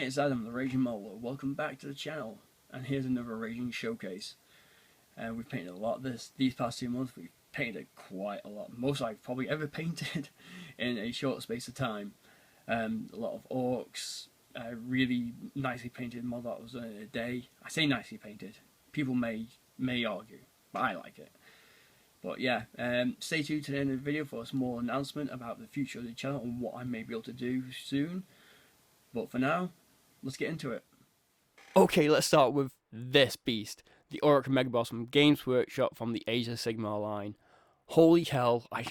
It's Adam, the Raging Molo. Welcome back to the channel, and here's another Raging showcase. We've painted a lot these past 2 months. We've painted quite a lot, most I've probably ever painted in a short space of time. A lot of orcs, really nicely painted mod that was done in a day. I say nicely painted. People may argue, but I like it. But yeah, stay tuned to the end of the video for a small announcement about the future of the channel and what I may be able to do soon. But for now, let's get into it. Okay, let's start with this beast, the Orc Megaboss from Games Workshop from the Age of Sigmar line. Holy hell, I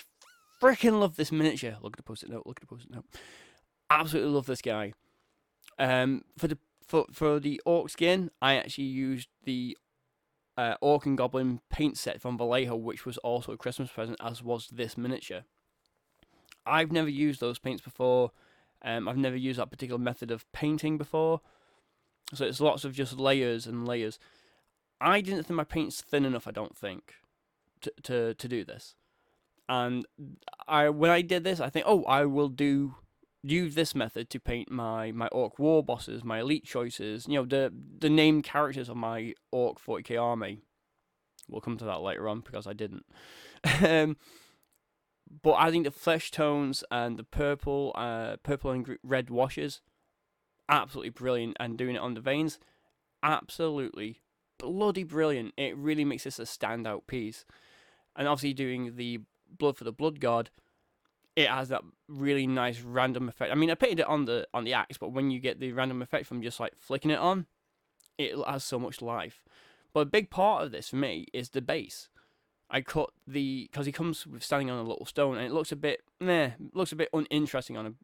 freaking love this miniature. Look at the post-it note, Absolutely love this guy. For the Orc skin, I actually used the Orc and Goblin paint set from Vallejo, which was also a Christmas present, as was this miniature. I've never used those paints before. I've never used that particular method of painting before, so it's lots of just layers and layers. I didn't think my paint's thin enough, I don't think, to do this. And when I did this, I think, oh, I will use this method to paint my Orc war bosses, my elite choices, the named characters of my Orc 40k army. We'll come to that later on because I didn't. But adding the flesh tones and the purple and red washes, absolutely brilliant. And doing it on the veins, absolutely bloody brilliant. It really makes this a standout piece. And obviously doing the blood for the blood god, it has that really nice random effect. I mean, I painted it on the axe, but when you get the random effect from just like flicking it on, it has so much life. But a big part of this for me is the base. I cut because he comes with standing on a little stone, and it looks a bit uninteresting on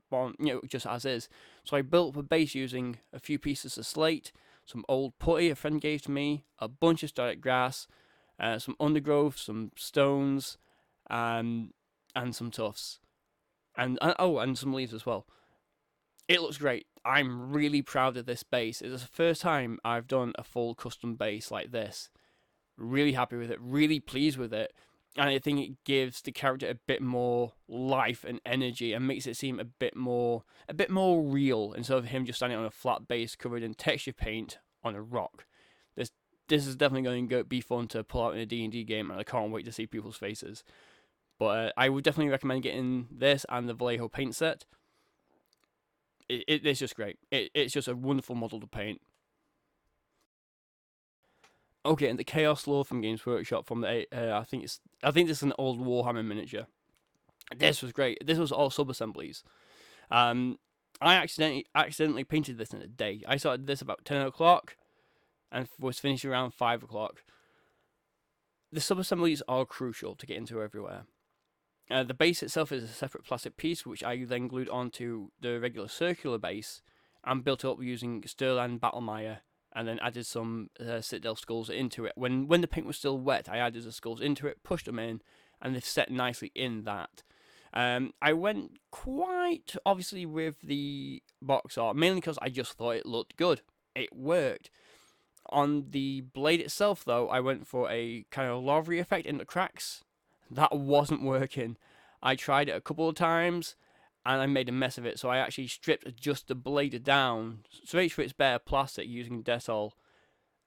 just as is. So I built up a base using a few pieces of slate, some old putty a friend gave to me, a bunch of static grass, some undergrowth, some stones, and some tufts, and some leaves as well. It looks great. I'm really proud of this base. It's the first time I've done a full custom base like this. Really happy with it, really pleased with it, and I think it gives the character a bit more life and energy and makes it seem a bit more real instead of him just standing on a flat base covered in texture paint on a rock. This is definitely going to be fun to pull out in a D&D game, and I can't wait to see people's faces. But I would definitely recommend getting this and the Vallejo paint set. It's just great. It's just a wonderful model to paint. Okay, and the Chaos Lord from Games Workshop from the I think this is an old Warhammer miniature. This was great. This was all sub assemblies. I accidentally painted this in a day. I started this about 10 o'clock and was finished around 5 o'clock. The sub assemblies are crucial to get into everywhere. The base itself is a separate plastic piece, which I then glued onto the regular circular base and built it up using Stirland Battlemire. And then added some Citadel skulls into it. When the paint was still wet, I added the skulls into it, pushed them in, and they've set nicely in that. I went quite obviously with the box art, mainly because I just thought it looked good. It worked. On the blade itself, though, I went for a kind of lavery effect in the cracks. That wasn't working. I tried it a couple of times, and I made a mess of it, so I actually stripped just the blade down, straight to its bare plastic using Dettol,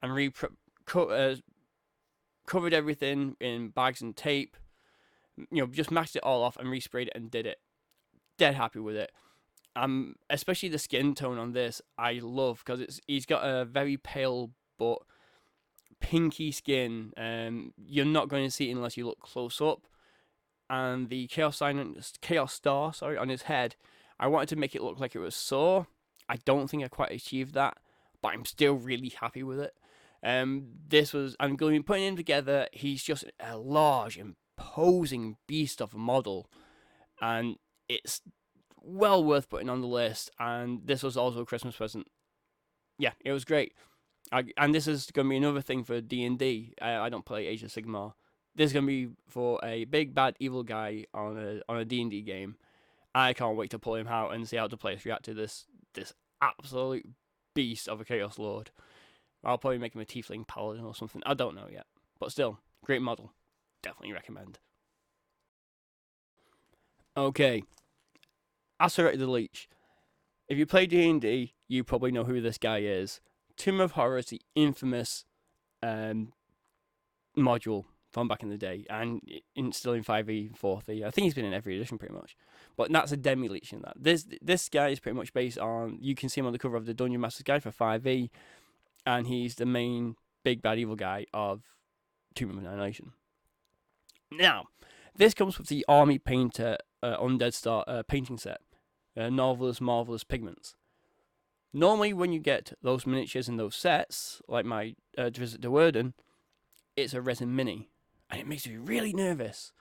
and covered everything in bags and tape. Just mashed it all off and resprayed it and did it. Dead happy with it. Especially the skin tone on this, I love, because he's got a very pale but pinky skin. You're not going to see it unless you look close up. And the Chaos Star on his head, I wanted to make it look like it was sore. I don't think I quite achieved that, but I'm still really happy with it. I'm going to be putting him together. He's just a large, imposing beast of a model, and it's well worth putting on the list. And this was also a Christmas present. Yeah, it was great. And this is going to be another thing for D&D. I don't play Age of Sigmar. This is going to be for a big bad evil guy on a D&D game. I can't wait to pull him out and see how the players react to this absolute beast of a Chaos Lord. I'll probably make him a Tiefling Paladin or something. I don't know yet. But still, great model. Definitely recommend. Okay. Acerate the Leech. If you play D&D, you probably know who this guy is. Tomb of Horrors, the infamous module from back in the day, and still in 5e, 4th. I think he's been in every edition pretty much. But that's a demi-leech in that. This guy is pretty much based on, you can see him on the cover of the Dungeon Master's Guide for 5e, and he's the main big bad evil guy of Tomb of Annihilation. Now, this comes with the Army Painter Undead Star painting set. Marvelous Pigments. Normally, when you get those miniatures in those sets, like my Visit to Werden, it's a resin mini, and it makes me really nervous.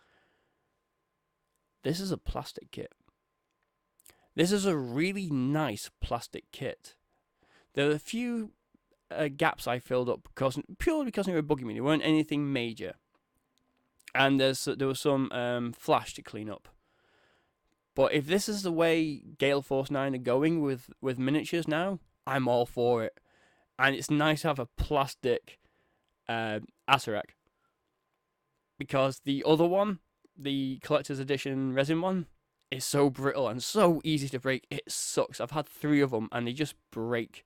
This is a plastic kit. This is a really nice plastic kit. There are a few gaps I filled up purely because they were bugging me. They weren't anything major, and there was some flash to clean up. But if this is the way Gale Force 9 are going with miniatures now, I'm all for it. And it's nice to have a plastic Acererak. Because the other one, the Collector's Edition resin one, is so brittle and so easy to break. It sucks. I've had 3 of them and they just break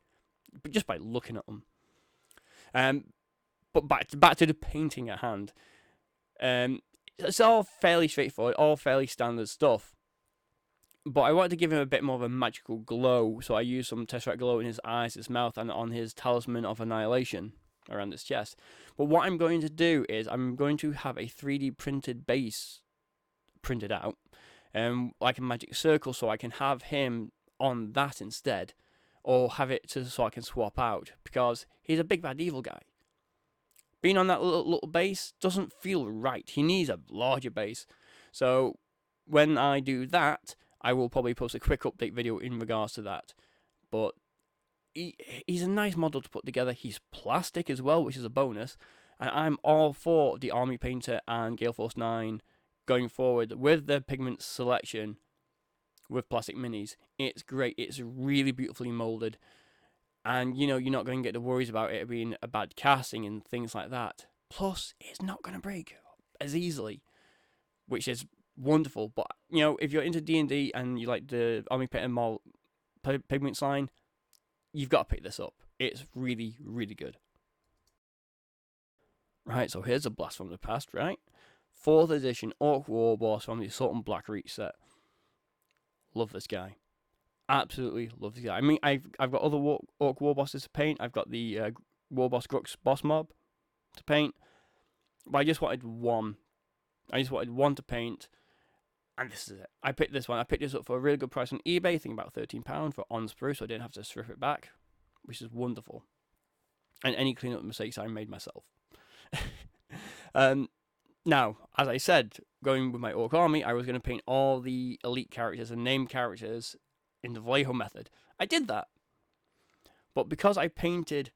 just by looking at them. But back to the painting at hand. It's all fairly straightforward, all fairly standard stuff. But I wanted to give him a bit more of a magical glow, so I used some Tesseract glow in his eyes, his mouth, and on his Talisman of Annihilation around his chest. But what I'm going to do is I'm going to have a 3D printed base printed out, like a magic circle, so I can have him on that instead, or have it so I can swap out, because he's a big bad evil guy. Being on that little base doesn't feel right. He needs a larger base. So when I do that, I will probably post a quick update video in regards to that. But he's a nice model to put together. He's plastic as well, which is a bonus. And I'm all for the Army Painter and Gale Force 9 going forward with the pigment selection with plastic minis. It's great. It's really beautifully molded. And, you're not going to get the worries about it being a bad casting and things like that. Plus, it's not going to break as easily, which is wonderful. But if you're into D&D and you like the Army Painter pigments line, you've got to pick this up. It's really, really good. Right, so here's a blast from the past, right? 4th edition Orc War Boss from the Assault and Blackreach set. Love this guy. Absolutely love this guy. I mean, I've got other Orc War Bosses to paint. I've got the War Boss Grux Boss Mob to paint. But I just wanted one. I just wanted one to paint. And this is it. I picked this one. I picked this up for a really good price on eBay. I think about £13 for on sprue, so I didn't have to strip it back, which is wonderful. And any cleanup mistakes I made myself. Now, as I said, going with my Orc army, I was going to paint all the elite characters and named characters in the Vallejo method. I did that. But because I painted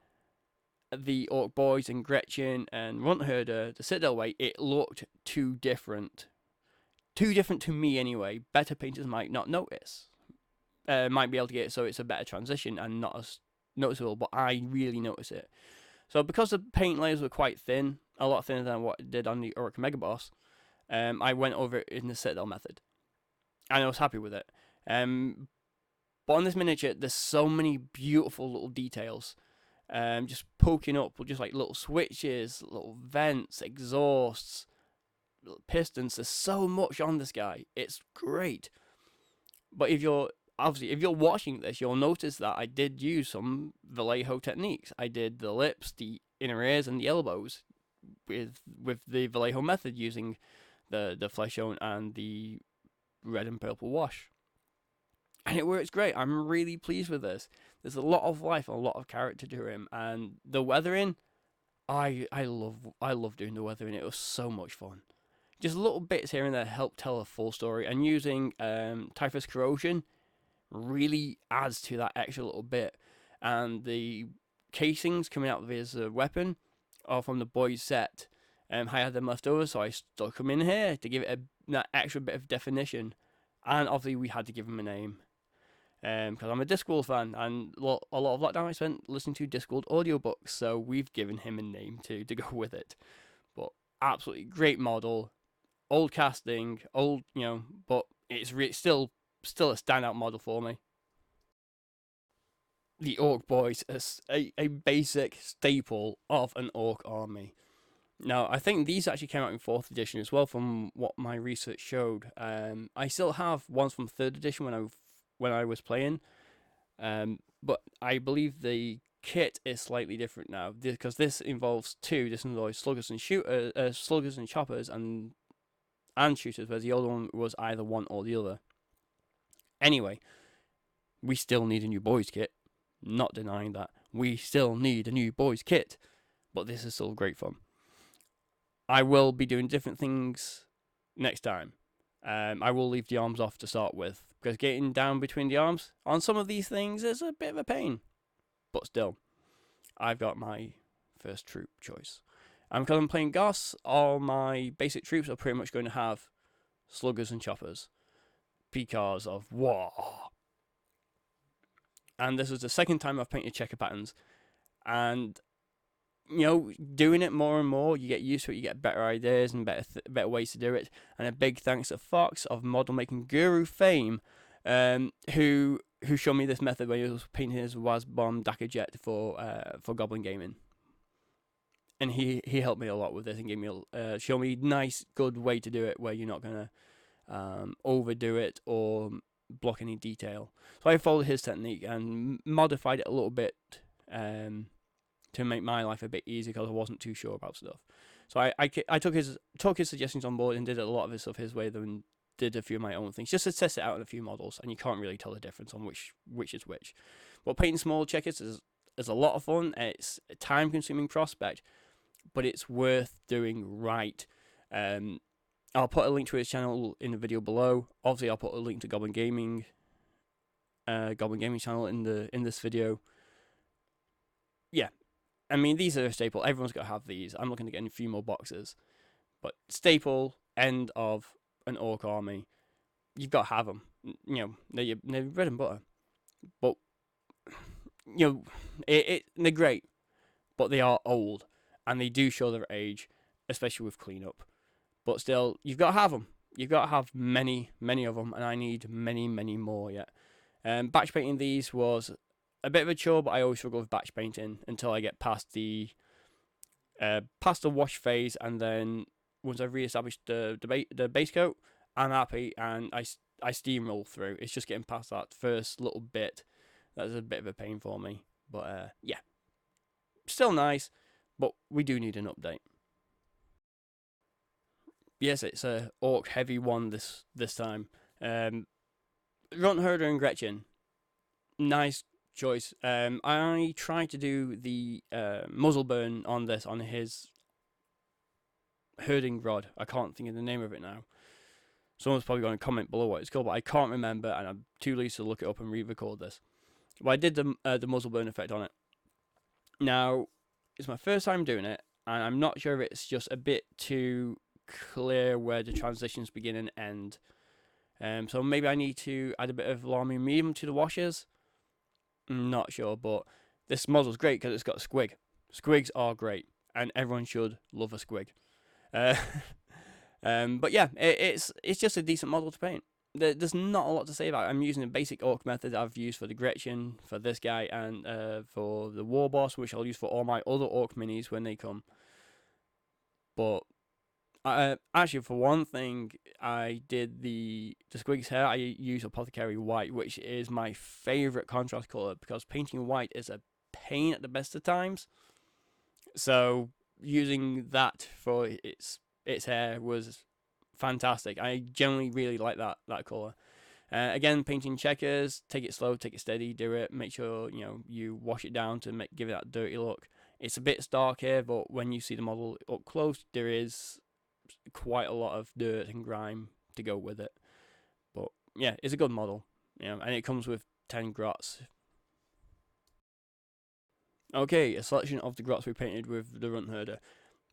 the Orc Boyz and Gretchen and Runtherder the Citadel way, it looked too different. Too different to me anyway. Better painters might not notice. Might be able to get it so it's a better transition and not as noticeable, but I really notice it. So because the paint layers were quite thin, a lot thinner than what I did on the Orc Mega Boss, I went over it in the Citadel method. And I was happy with it. But on this miniature, there's so many beautiful little details. Just poking up, just like little switches, little vents, exhausts, little pistons. There's so much on this guy. It's great. But if you're watching this, you'll notice that I did use some Vallejo techniques. I did the lips, the inner ears, and the elbows with the Vallejo method using the flesh tone and the red and purple wash. And it works great. I'm really pleased with this. There's a lot of life and a lot of character to him. And the weathering, I love doing the weathering. It was so much fun. Just little bits here and there help tell a full story. And using Typhus Corrosion really adds to that extra little bit. And the casings coming out of his weapon are from the Boyz set. I had them left over, so I stuck them in here to give it that extra bit of definition. And obviously we had to give him a name. Because I'm a Discworld fan, and a lot of lockdown I spent listening to Discworld audiobooks, so we've given him a name to go with it. But absolutely great model, old casting, but it's still a standout model for me. the Orc Boyz as a basic staple of an Orc army. Now, I think these actually came out in 4th edition as well, from what my research showed. I still have ones from 3rd edition when I was playing, but I believe the kit is slightly different now, because this involves two. This involves sluggers and sluggers and choppers and shooters, whereas the old one was either one or the other. Anyway, we still need a new boys kit. Not denying that. We still need a new boys kit, but this is still great fun. I will be doing different things next time. I will leave the arms off to start with, because getting down between the arms on some of these things is a bit of a pain. But still, I've got my first troop choice. And because I'm playing Goss, all my basic troops are pretty much going to have sluggers and choppers, because of war. And this is the second time I've painted checker patterns, and doing it more and more, you get used to it. You get better ideas and better ways to do it. And a big thanks to Fox of model making guru fame, who showed me this method when he was painting his Wazbomb Dakar Jet for Goblin Gaming. And he helped me a lot with this and gave me show me nice good way to do it where you're not gonna overdo it or block any detail. So I followed his technique and modified it a little bit to make my life a bit easier, because I wasn't too sure about stuff. So I took his suggestions on board and did a lot of his stuff his way, then did a few of my own things just to test it out on a few models, and you can't really tell the difference on which is which. But painting small checkers is a lot of fun. It's a time-consuming prospect, but it's worth doing right. I'll put a link to his channel in the video below. Obviously, I'll put a link to Goblin Gaming channel in this video. Yeah, I mean, these are a staple. Everyone's got to have these. I'm looking to get in a few more boxes, but staple end of an Orc army. You've got to have them. They're bread and butter. But they're great, but they are old, and they do show their age, especially with cleanup. But still, you've got to have them. You've got to have many, many of them, and I need many, many more yet. Batch painting these was a bit of a chore, but I always struggle with batch painting until I get past the wash phase, and then once I've reestablished the base coat, I'm happy, and I steamroll through. It's just getting past that first little bit that's a bit of a pain for me. But yeah, still nice, but we do need an update. Yes, it's a Orc Heavy one this time. Runt Herder and Gretchen, nice choice. I tried to do the muzzle burn on this on his herding rod. I can't think of the name of it now. Someone's probably going to comment below what it's called, but I can't remember, and I'm too lazy to look it up and re-record this. But I did the muzzle burn effect on it. Now, it's my first time doing it, and I'm not sure if it's just a bit too clear where the transitions begin and end. So maybe I need to add a bit of Lamy medium to the washes. I'm not sure, but this muzzle's great because it's got a squig. Squigs are great, and everyone should love a squig. But yeah, it's just a decent model to paint. There's not a lot to say about it. I'm using a basic orc method that I've used for the Gretchen, for this guy, and for the War Boss, which I'll use for all my other orc minis when they come. But actually, for one thing, I did the squig's hair. I use Apothecary White, which is my favourite contrast colour, because painting white is a pain at the best of times. So using that for its hair was fantastic. I generally really like that colour. Again, painting checkers, take it slow, take it steady, do it. Make sure you wash it down to give it that dirty look. It's a bit stark here, but when you see the model up close, there is quite a lot of dirt and grime to go with it. But yeah, it's a good model, and it comes with 10 grots. Okay, a selection of the grots we painted with the Runt Herder.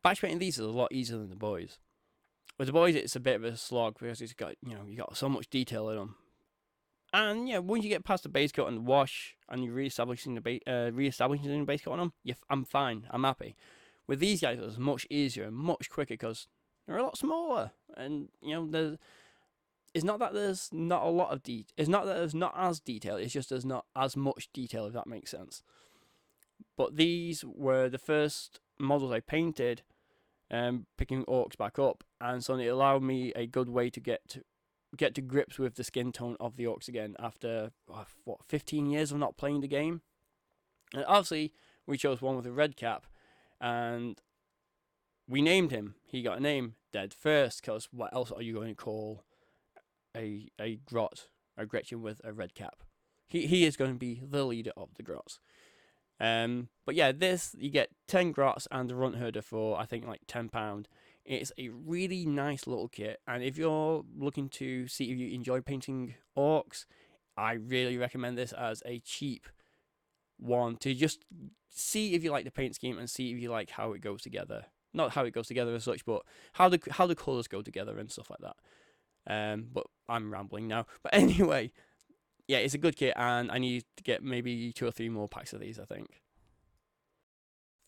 Batch painting these is a lot easier than the boys. With the boys, it's a bit of a slog because it's got you got so much detail in them. And once you get past the base coat and the wash, and you're reestablishing the base coat on them, I'm fine. I'm happy. With these guys, it's much easier and much quicker because they're a lot smaller, and it's not that there's not a lot of it's not that there's not as detail, it's just there's not as much detail, if that makes sense. But these were the first models I painted, picking orcs back up, and so it allowed me a good way to get to grips with the skin tone of the orcs again after 15 years of not playing the game. And obviously we chose one with a red cap, and we named him. He got a name, Dead First, because what else are you going to call a grot, a Gretchen with a red cap? He is going to be the leader of the grots. But yeah, this, you get 10 grots and a runt herder for I think like £10. It's a really nice little kit, and if you're looking to see if you enjoy painting orcs, I really recommend this as a cheap one to just see if you like the paint scheme and see if you like how it goes together. Not how it goes together as such, but how the colours go together and stuff like that. But I'm rambling now. But anyway, yeah, it's a good kit, and I need to get maybe 2 or 3 more packs of these, I think.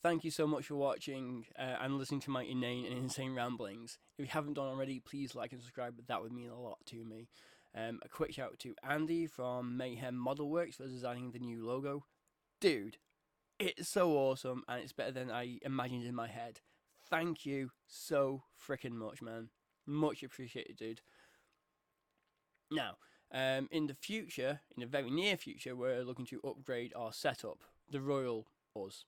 Thank you so much for watching and listening to my inane and insane ramblings. If you haven't done already, please like and subscribe. That would mean a lot to me. A quick shout out to Andy from Mayhem Model Works for designing the new logo. Dude, it's so awesome, and it's better than I imagined in my head. Thank you so freaking much, man. Much appreciated, dude. Now, in the future, in the very near future, we're looking to upgrade our setup. The Royal,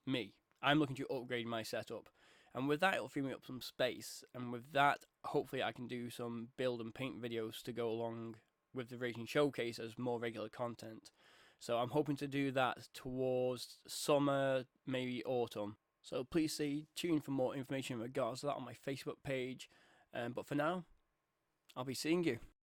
me. I'm looking to upgrade my setup. And with that, it'll free me up some space. And with that, hopefully I can do some build and paint videos to go along with the Raging Showcase as more regular content. So I'm hoping to do that towards summer, maybe autumn. So please stay tuned for more information in regards to that on my Facebook page. But for now, I'll be seeing you.